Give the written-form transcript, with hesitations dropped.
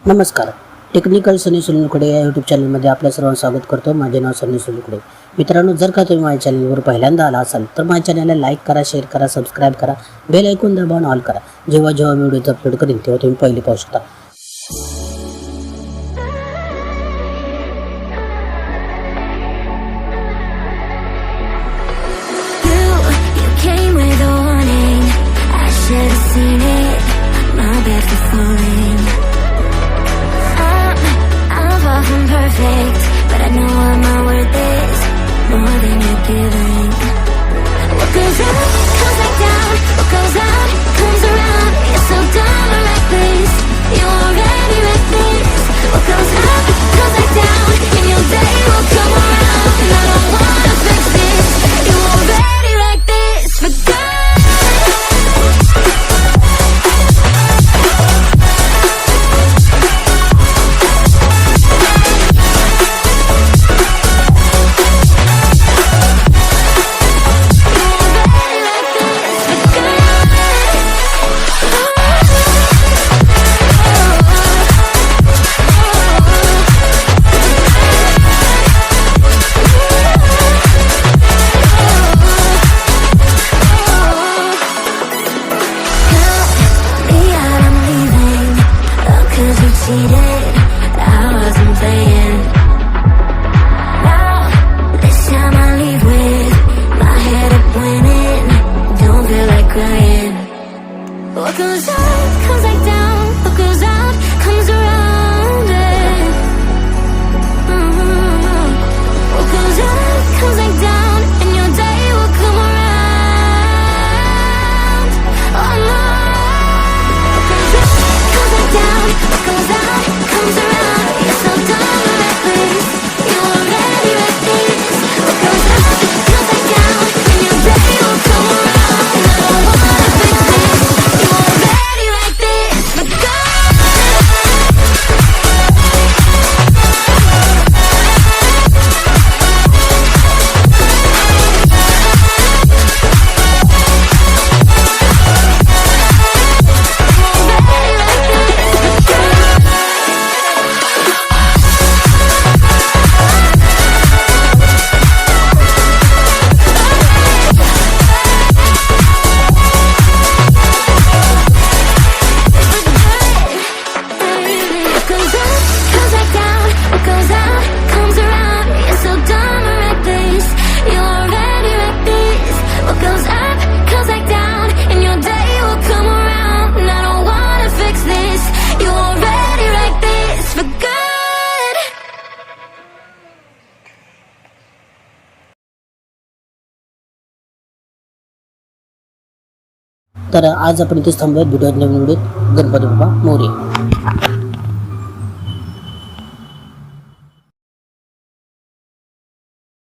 नमस्कार. Technical sunil Khude या YouTube चॅनलमध्ये आपल्या सर्वांचं स्वागत करतो. माझे नाव sunil खुडे. मित्रांनो, जर का तुम्ही माझ्या चॅनलवर पहिल्यांदा आला असाल तर माझ्या चॅनलला लाईक करा, शेअर करा, सबस्क्राईब करा, बेल आयकॉन दाबून ऑल करा. जेव्हा जेव्हा मी व्हिडिओ अपलोड करीन तेव्हा तुम्ही पहिले पाहू शकता. Perfect, but I know what my worth is, more than you're giving. What goes up, comes back down. What goes out, comes around. You're so dumb or reckless. You already reckless. What goes up, comes back down. And your day will come around. And I don't wanna fix this. You already like this. Forget. Cheated, I wasn't playing. Now, this time I leave with my head up winning. Don't feel like crying. What goes up, comes back down. What goes out, comes around. What goes up, comes back down. And your day will come around. Oh no. What goes up, comes back down. What goes out, comes around. You're so dumb and reckless. You already reckless. What goes up, comes back down. And your day will come around. And I don't wanna fix this. You already like this. But तर आज आपण इथेच थांबूयात. Video नवीन video. Ganpati Bappa Morya.